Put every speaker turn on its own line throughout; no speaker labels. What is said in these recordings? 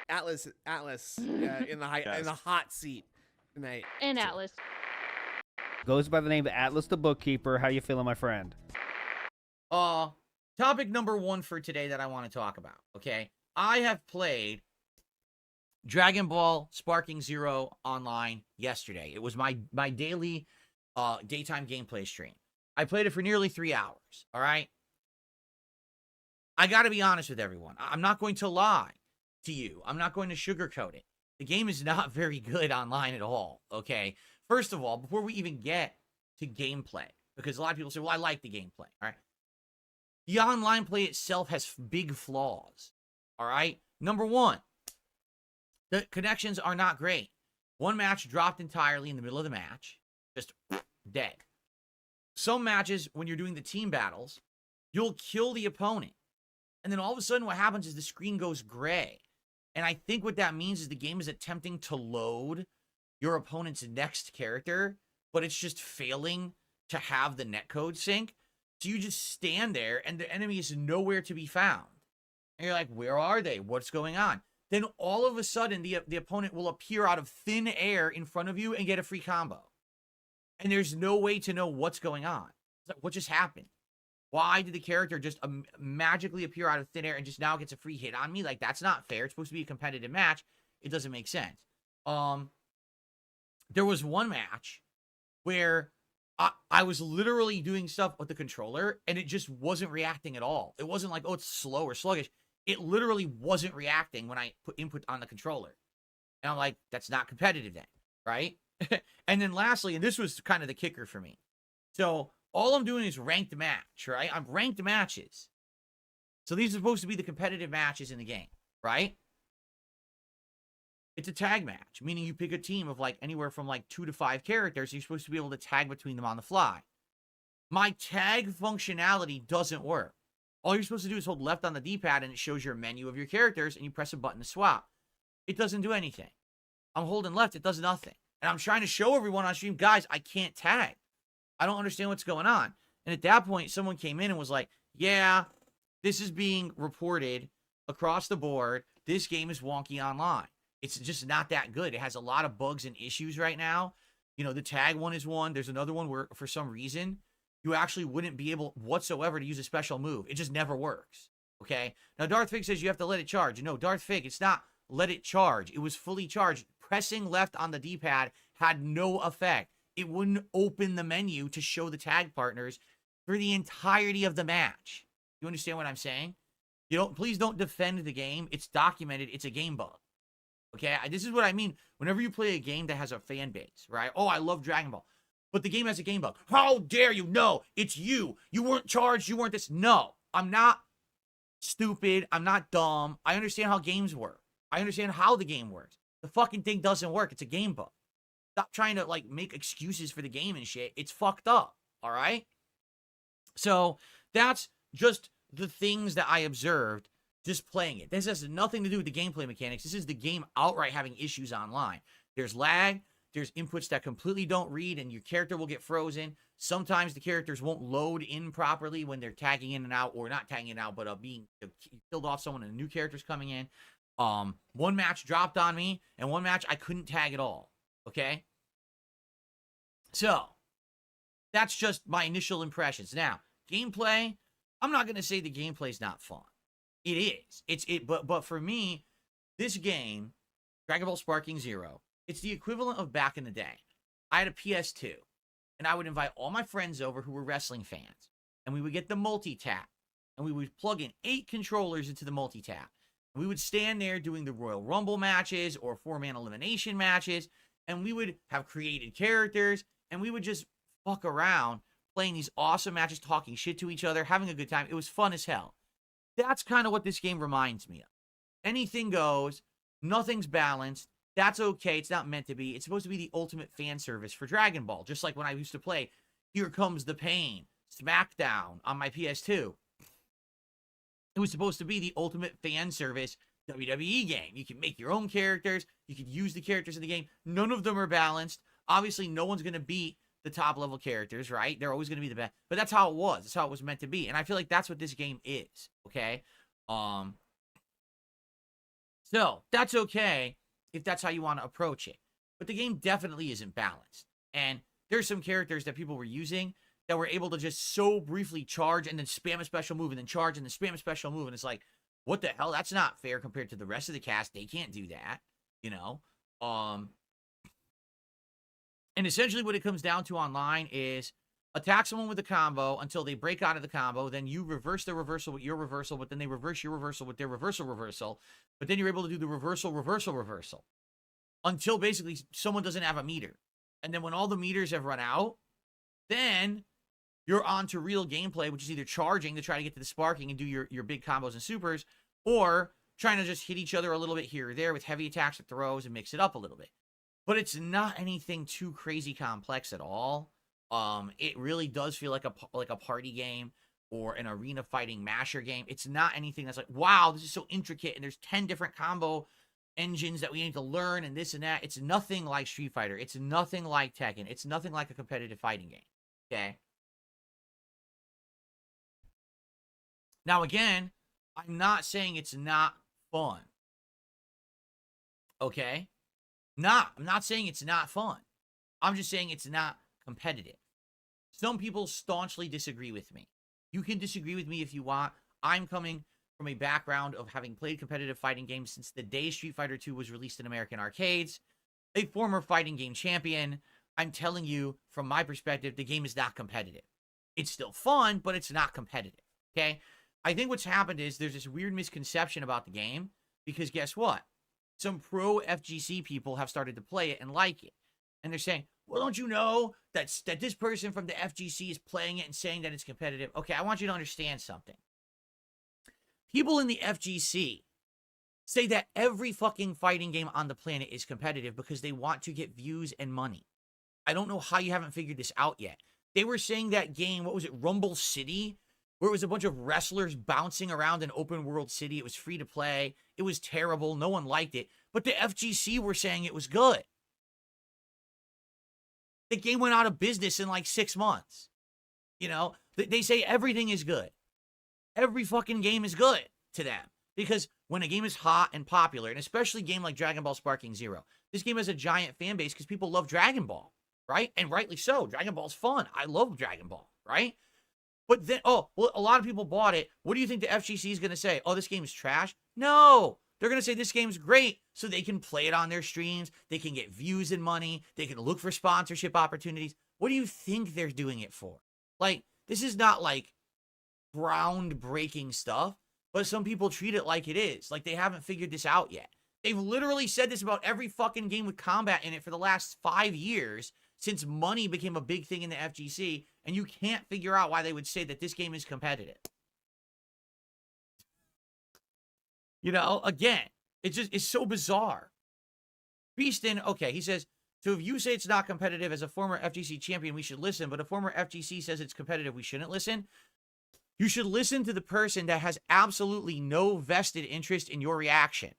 Atlas in the hot seat tonight.
And Atlas.
Goes by the name of Atlas the Bookkeeper. How you feeling, my friend?
Topic number 1 for today that I want to talk about, okay? I have played Dragon Ball Sparking Zero online yesterday. It was my daily daytime gameplay stream. I played it for nearly 3 hours, all right? I got to be honest with everyone. I'm not going to lie to you. I'm not going to sugarcoat it. The game is not very good online at all, okay? First of all, before we even get to gameplay, because a lot of people say, well, I like the gameplay, all right? The online play itself has big flaws, all right? Number 1, the connections are not great. One match dropped entirely in the middle of the match, just dead. Some matches, when you're doing the team battles, you'll kill the opponent. And then all of a sudden what happens is the screen goes gray. And I think what that means is the game is attempting to load your opponent's next character, but it's just failing to have the netcode sync. So you just stand there and the enemy is nowhere to be found. And you're like, where are they? What's going on? Then all of a sudden the opponent will appear out of thin air in front of you and get a free combo. And there's no way to know what's going on. It's like, what just happened? Why did the character just magically appear out of thin air and just now gets a free hit on me? Like, that's not fair. It's supposed to be a competitive match. It doesn't make sense. There was one match where I was literally doing stuff with the controller and it just wasn't reacting at all. It wasn't like, oh, it's slow or sluggish. It literally wasn't reacting when I put input on the controller. And I'm like, that's not competitive then, right? And then lastly, and this was kind of the kicker for me. So all I'm doing is ranked match, right? I'm ranked matches. So these are supposed to be the competitive matches in the game, right? It's a tag match, meaning you pick a team of like anywhere from like 2 to 5 characters. You're supposed to be able to tag between them on the fly. My tag functionality doesn't work. All you're supposed to do is hold left on the D-pad and it shows your menu of your characters and you press a button to swap. It doesn't do anything. I'm holding left, it does nothing. And I'm trying to show everyone on stream, guys, I can't tag. I don't understand what's going on. And at that point, someone came in and was like, yeah, this is being reported across the board. This game is wonky online. It's just not that good. It has a lot of bugs and issues right now. You know, the tag one is one. There's another one where, for some reason, you actually wouldn't be able whatsoever to use a special move. It just never works. Okay? Now, Darth Fig says you have to let it charge. No, Darth Fig, it's not let it charge. It was fully charged. Pressing left on the D-pad had no effect. It wouldn't open the menu to show the tag partners for the entirety of the match. You understand what I'm saying? Please don't defend the game. It's documented. It's a game bug. Okay? This is what I mean. Whenever you play a game that has a fan base, right? Oh, I love Dragon Ball. But the game has a game bug. How dare you? No, it's you. You weren't charged. You weren't this. No, I'm not stupid. I'm not dumb. I understand how games work. I understand how the game works. The fucking thing doesn't work. It's a game bug. Stop trying to, like, make excuses for the game and shit. It's fucked up, all right? So that's just the things that I observed just playing it. This has nothing to do with the gameplay mechanics. This is the game outright having issues online. There's lag. There's inputs that completely don't read, and your character will get frozen. Sometimes the characters won't load in properly when they're tagging in and out, or not tagging in and out, but being killed off someone and a new character's coming in. One match dropped on me, and one match I couldn't tag at all. Okay? So, that's just my initial impressions. Now, gameplay, I'm not going to say the gameplay's not fun. It is. But for me, this game, Dragon Ball Sparking Zero, it's the equivalent of back in the day. I had a PS2, and I would invite all my friends over who were wrestling fans, and we would get the multi-tap, and we would plug in 8 controllers into the multi-tap. We would stand there doing the Royal Rumble matches or 4-man elimination matches, and we would have created characters, and we would just fuck around playing these awesome matches, talking shit to each other, having a good time. It was fun as hell. That's kind of what this game reminds me of. Anything goes, nothing's balanced. That's okay. It's not meant to be. It's supposed to be the ultimate fan service for Dragon Ball, just like when I used to play Here Comes the Pain, SmackDown on my PS2. It was supposed to be the ultimate fan service WWE game. You can make your own characters. You can use the characters in the game. None of them are balanced. Obviously, no one's going to beat the top level characters, right? They're always going to be the best. But that's how it was. That's how it was meant to be. And I feel like that's what this game is, okay? So that's okay if that's how you want to approach it. But the game definitely isn't balanced. And there's some characters that people were using that were able to just so briefly charge and then spam a special move and then charge and then spam a special move. And it's like, what the hell? That's not fair compared to the rest of the cast. They can't do that, you know? And essentially what it comes down to online is attack someone with a combo until they break out of the combo. Then you reverse their reversal with your reversal, but then they reverse your reversal with their reversal. But then you're able to do the reversal until basically someone doesn't have a meter. And then when all the meters have run out, then you're on to real gameplay, which is either charging to try to get to the sparking and do your big combos and supers, or trying to just hit each other a little bit here or there with heavy attacks and throws and mix it up a little bit. But it's not anything too crazy complex at all. It really does feel like a party game or an arena fighting masher game. It's not anything that's like, wow, this is so intricate and there's 10 different combo engines that we need to learn and this and that. It's nothing like Street Fighter. It's nothing like Tekken. It's nothing like a competitive fighting game. Okay? Now, again, I'm not saying it's not fun. Okay? I'm not saying it's not fun. I'm just saying it's not competitive. Some people staunchly disagree with me. You can disagree with me if you want. I'm coming from a background of having played competitive fighting games since the day Street Fighter II was released in American arcades. A former fighting game champion. I'm telling you, from my perspective, the game is not competitive. It's still fun, but it's not competitive. Okay? I think what's happened is there's this weird misconception about the game because guess what? Some pro FGC people have started to play it and like it. And they're saying, well, don't you know that this person from the FGC is playing it and saying that it's competitive? Okay, I want you to understand something. People in the FGC say that every fucking fighting game on the planet is competitive because they want to get views and money. I don't know how you haven't figured this out yet. They were saying that game, what was it, Rumble City? Where it was a bunch of wrestlers bouncing around an open world city. It was free to play. It was terrible. No one liked it. But the FGC were saying it was good. The game went out of business in like 6 months. You know, they say everything is good. Every fucking game is good to them. Because when a game is hot and popular, and especially a game like Dragon Ball Sparking Zero, this game has a giant fan base because people love Dragon Ball, right? And rightly so. Dragon Ball's fun. I love Dragon Ball, right? But then, oh, well, a lot of people bought it. What do you think the FGC is going to say? Oh, this game is trash? No. They're going to say this game's great so they can play it on their streams. They can get views and money. They can look for sponsorship opportunities. What do you think they're doing it for? Like, this is not like groundbreaking stuff, but some people treat it like it is. Like they haven't figured this out yet. They've literally said this about every fucking game with combat in it for the last 5 years since money became a big thing in the FGC, and you can't figure out why they would say that this game is competitive. You know, again, it's so bizarre. Beaston, okay, he says, so if you say it's not competitive as a former FGC champion, we should listen, but a former FGC says it's competitive, we shouldn't listen? You should listen to the person that has absolutely no vested interest in your reaction,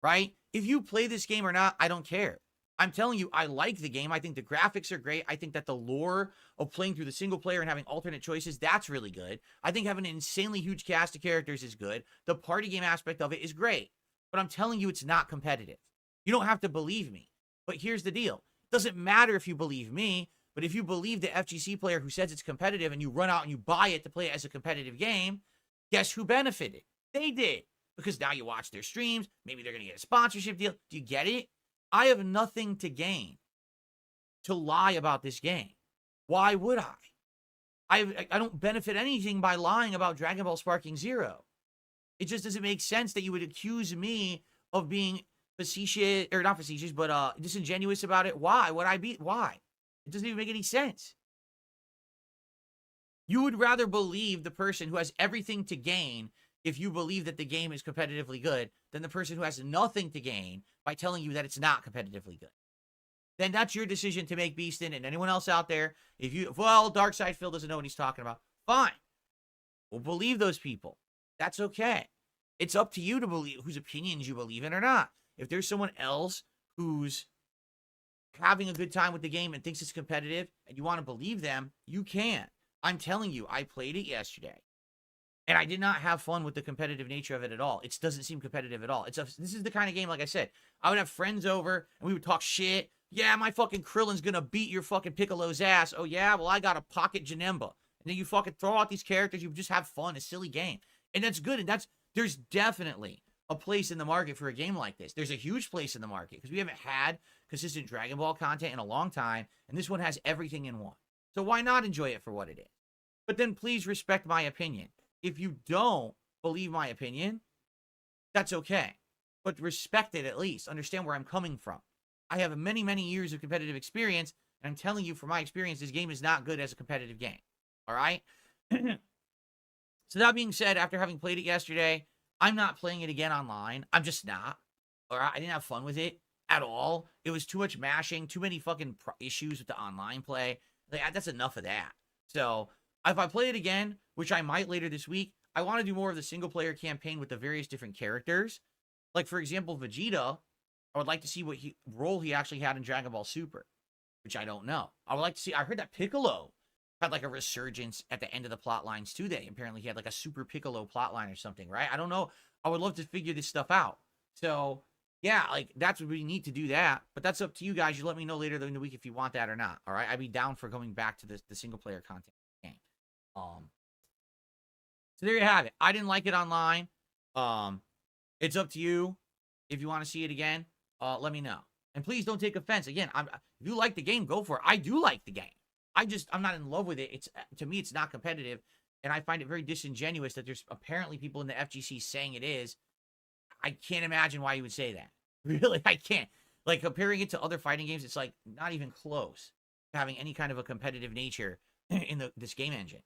right? If you play this game or not, I don't care. I'm telling you, I like the game. I think the graphics are great. I think that the lore of playing through the single player and having alternate choices, that's really good. I think having an insanely huge cast of characters is good. The party game aspect of it is great. But I'm telling you, it's not competitive. You don't have to believe me. But here's the deal. It doesn't matter if you believe me, but if you believe the FGC player who says it's competitive and you run out and you buy it to play it as a competitive game, guess who benefited? They did. Because now you watch their streams. Maybe they're going to get a sponsorship deal. Do you get it? I have nothing to gain to lie about this game. Why would I? I don't benefit anything by lying about Dragon Ball Sparking Zero. It just doesn't make sense that you would accuse me of being facetious, or not facetious, but disingenuous about it. Why would I be? Why? It doesn't even make any sense. You would rather believe the person who has everything to gain if you believe that the game is competitively good than the person who has nothing to gain by telling you that it's not competitively good. Then that's your decision to make, Beaston, and anyone else out there. If you, well, Darkside Phil doesn't know what he's talking about. Fine. We'll believe those people. That's okay. It's up to you to believe whose opinions you believe in or not. If there's someone else who's having a good time with the game and thinks it's competitive and you want to believe them, you can. I'm telling you, I played it yesterday. And I did not have fun with the competitive nature of it at all. It doesn't seem competitive at all. This is the kind of game, like I said, I would have friends over and we would talk shit. Yeah, my fucking Krillin's gonna beat your fucking Piccolo's ass. Oh yeah, well I got a pocket Janemba. And then you fucking throw out these characters. You just have fun, a silly game. And that's good. And there's definitely a place in the market for a game like this. There's a huge place in the market because we haven't had consistent Dragon Ball content in a long time. And this one has everything in one. So why not enjoy it for what it is? But then please respect my opinion. If you don't believe my opinion, that's okay. But respect it at least. Understand where I'm coming from. I have many, many years of competitive experience, and I'm telling you from my experience, this game is not good as a competitive game. All right? So that being said, after having played it yesterday, I'm not playing it again online. I'm just not. All right? I didn't have fun with it at all. It was too much mashing, too many fucking issues with the online play. Like, that's enough of that. So if I play it again, which I might later this week, I want to do more of the single-player campaign with the various different characters. Like, for example, Vegeta, I would like to see what role he actually had in Dragon Ball Super, which I don't know. I would like to see, I heard that Piccolo had like a resurgence at the end of the plot lines too. Apparently he had like a Super Piccolo plot line or something, right? I don't know. I would love to figure this stuff out. So, yeah, like, that's what we need to do that. But that's up to you guys. You let me know later in the week if you want that or not, all right? I'd be down for going back to the single-player content game. So there you have it. I didn't like it online. It's up to you. If you want to see it again, let me know. And please don't take offense. Again, if you like the game, go for it. I do like the game. I'm not in love with it. To me, it's not competitive. And I find it very disingenuous that there's apparently people in the FGC saying it is. I can't imagine why you would say that. Really, I can't. Like, comparing it to other fighting games, it's like not even close to having any kind of a competitive nature in this game engine.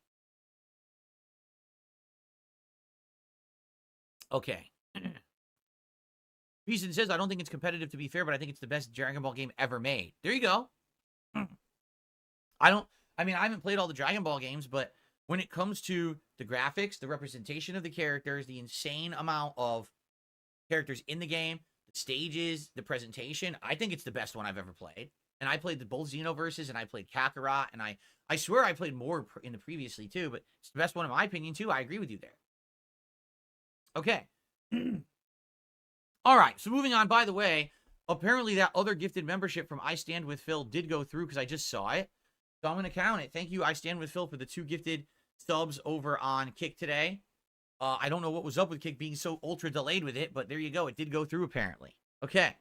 Okay. Reason says, I don't think it's competitive to be fair, but I think it's the best Dragon Ball game ever made. There you go. I haven't played all the Dragon Ball games, but when it comes to the graphics, the representation of the characters, the insane amount of characters in the game, the stages, the presentation, I think it's the best one I've ever played. And I played both Xenoverses, and I played Kakarot, and I swear I played more in the previously too, but it's the best one in my opinion too. I agree with you there. Okay. All right, so moving on. By the way, apparently that other gifted membership from I Stand With Phil did go through because I just saw it. So I'm going to count it. Thank you, I Stand With Phil, for the 2 gifted subs over on Kick today. I don't know what was up with Kick being so ultra delayed with it, but there you go. It did go through, apparently. Okay.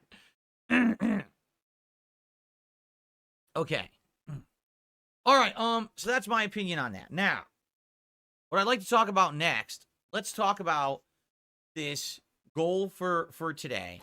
Okay. All right, so that's my opinion on that. Now, what I'd like to talk about next, let's talk about this goal for today.